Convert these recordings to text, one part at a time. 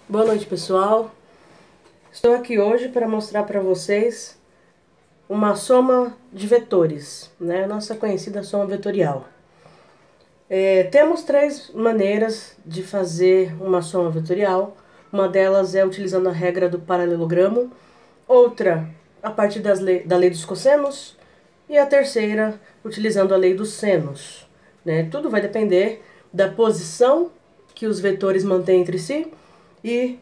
Boa noite, pessoal. Estou aqui hoje para mostrar para vocês uma soma de vetores, né? Nossa conhecida soma vetorial. Temos três maneiras de fazer uma soma vetorial. Uma delas é utilizando a regra do paralelogramo, outra a partir da lei dos cossenos e a terceira utilizando a lei dos senos, né? Tudo vai depender da posição que os vetores mantêm entre si e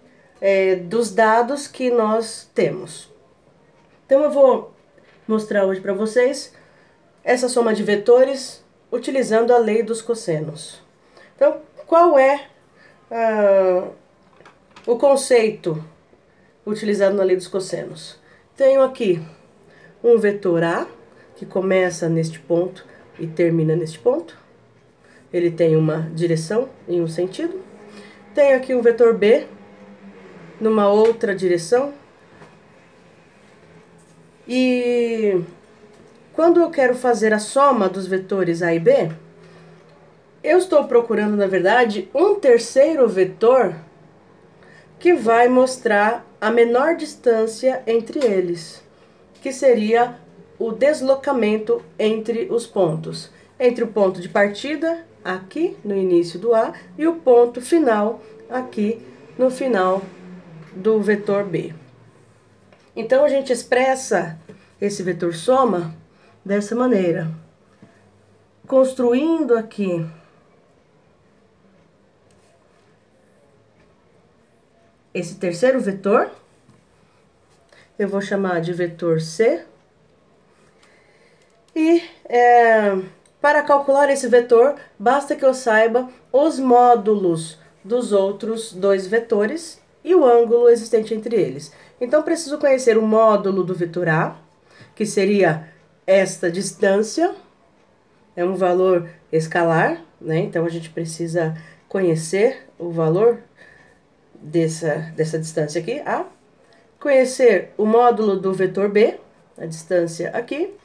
dos dados que nós temos. Então eu vou mostrar hoje para vocês essa soma de vetores utilizando a lei dos cossenos. Então, qual é o conceito utilizado na lei dos cossenos? Tenho aqui um vetor A, que começa neste ponto e termina neste ponto. Ele tem uma direção em um sentido. Tenho aqui um vetor B, numa outra direção. E quando eu quero fazer a soma dos vetores A e B, eu estou procurando, na verdade, um terceiro vetor que vai mostrar a menor distância entre eles, que seria o deslocamento entre os pontos. Entre o ponto de partida, aqui no início do A, e o ponto final, aqui no final do vetor B. Então, a gente expressa esse vetor soma dessa maneira, construindo aqui esse terceiro vetor, eu vou chamar de vetor C, e para calcular esse vetor, basta que eu saiba os módulos dos outros dois vetores e o ângulo existente entre eles. Então, preciso conhecer o módulo do vetor A, que seria esta distância, é um valor escalar, né? Então, a gente precisa conhecer o valor dessa distância aqui, A. Conhecer o módulo do vetor B, a distância aqui,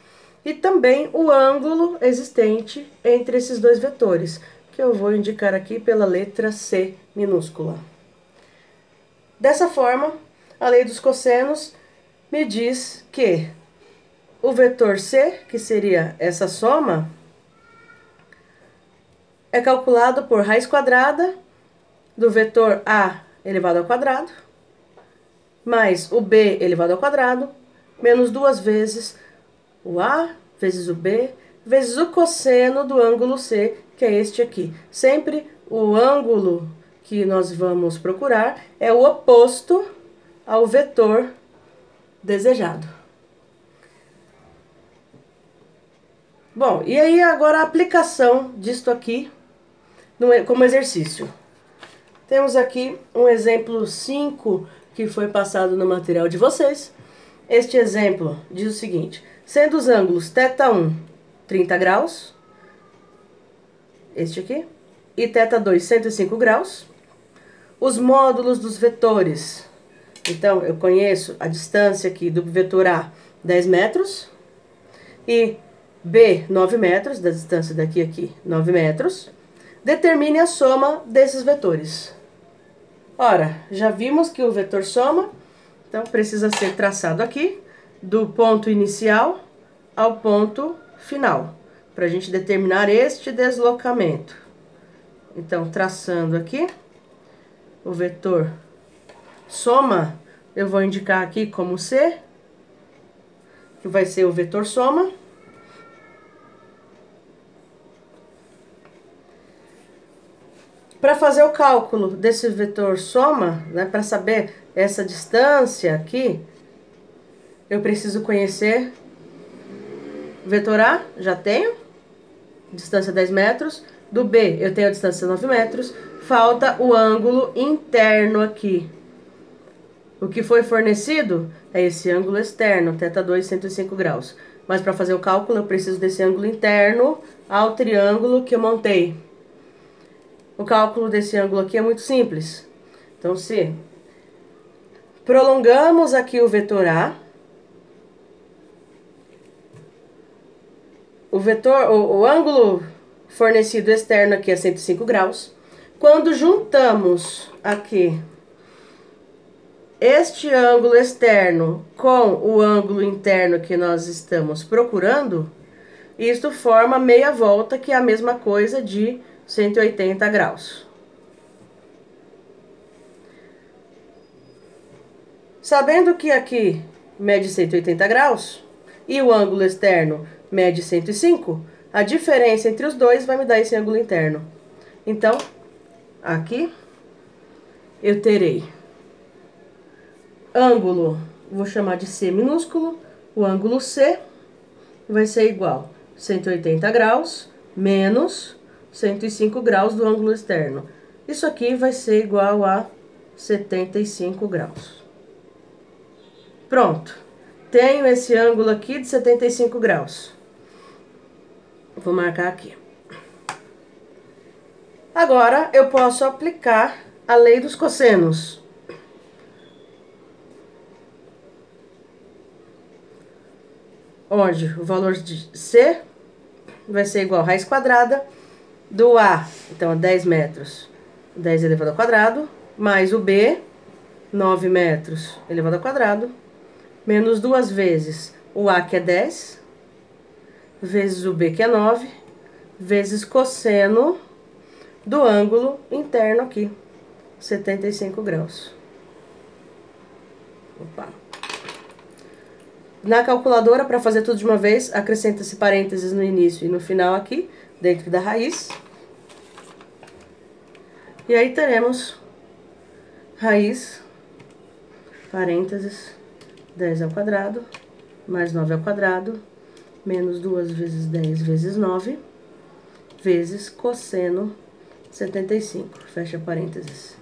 e também o ângulo existente entre esses dois vetores, que eu vou indicar aqui pela letra C minúscula. Dessa forma, a lei dos cossenos me diz que o vetor C, que seria essa soma, é calculado por raiz quadrada do vetor A elevado ao quadrado, mais o B elevado ao quadrado, menos duas vezes o A vezes o B, vezes o cosseno do ângulo C, que é este aqui. Sempre o ângulo que nós vamos procurar é o oposto ao vetor desejado. Bom, e aí agora a aplicação disto aqui como exercício. Temos aqui um exemplo 5 que foi passado no material de vocês. Este exemplo diz o seguinte: sendo os ângulos θ1 30 graus, este aqui, e θ2 105 graus, os módulos dos vetores. Então, eu conheço a distância aqui do vetor A, 10 metros, e B, 9 metros, da distância daqui a aqui, 9 metros. Determine a soma desses vetores. Ora, já vimos que o vetor soma, então, precisa ser traçado aqui, do ponto inicial ao ponto final, para a gente determinar este deslocamento. Então, traçando aqui o vetor soma, eu vou indicar aqui como C, que vai ser o vetor soma. Para fazer o cálculo desse vetor soma, né, para saber essa distância aqui, eu preciso conhecer o vetor A, já tenho, distância 10 metros. Do B, eu tenho a distância 9 metros. Falta o ângulo interno aqui. O que foi fornecido é esse ângulo externo, θ2, 105 graus. Mas para fazer o cálculo, eu preciso desse ângulo interno ao triângulo que eu montei. O cálculo desse ângulo aqui é muito simples. Então, se prolongamos aqui o vetor A, o ângulo fornecido externo aqui é 105 graus. Quando juntamos aqui este ângulo externo com o ângulo interno que nós estamos procurando, isto forma meia volta, que é a mesma coisa de 180 graus. Sabendo que aqui mede 180 graus e o ângulo externo mede 105, a diferença entre os dois vai me dar esse ângulo interno. Então, aqui eu terei ângulo, vou chamar de C minúsculo, o ângulo C vai ser igual a 180 graus menos 105 graus do ângulo externo. Isso aqui vai ser igual a 75 graus. Pronto. Tenho esse ângulo aqui de 75 graus. Vou marcar aqui. Agora, eu posso aplicar a lei dos cossenos. Onde o valor de C vai ser igual a raiz quadrada do A, então 10 metros, 10 elevado ao quadrado, mais o B, 9 metros elevado ao quadrado, menos 2 vezes o A, que é 10, vezes o B, que é 9, vezes cosseno do ângulo interno aqui, 75 graus. Opa. Na calculadora, para fazer tudo de uma vez, acrescenta-se parênteses no início e no final aqui, dentro da raiz. E aí teremos raiz, parênteses, 10 ao quadrado, mais 9 ao quadrado, menos 2 vezes 10 vezes 9, vezes cosseno 75, fecha parênteses.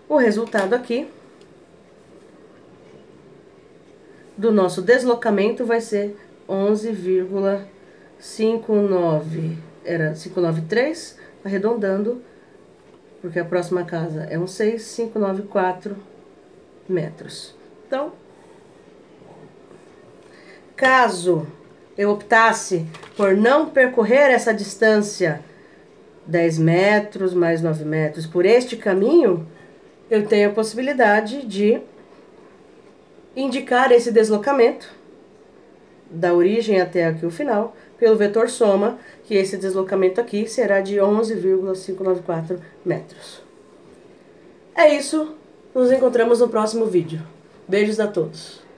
O resultado aqui do nosso deslocamento vai ser 11,59, era 593, arredondando, porque a próxima casa é um 6,594 metros. Então, caso eu optasse por não percorrer essa distância, 10 metros mais 9 metros, por este caminho, eu tenho a possibilidade de indicar esse deslocamento da origem até aqui o final pelo vetor soma, que esse deslocamento aqui será de 11,594 metros. É isso, nos encontramos no próximo vídeo. Beijos a todos!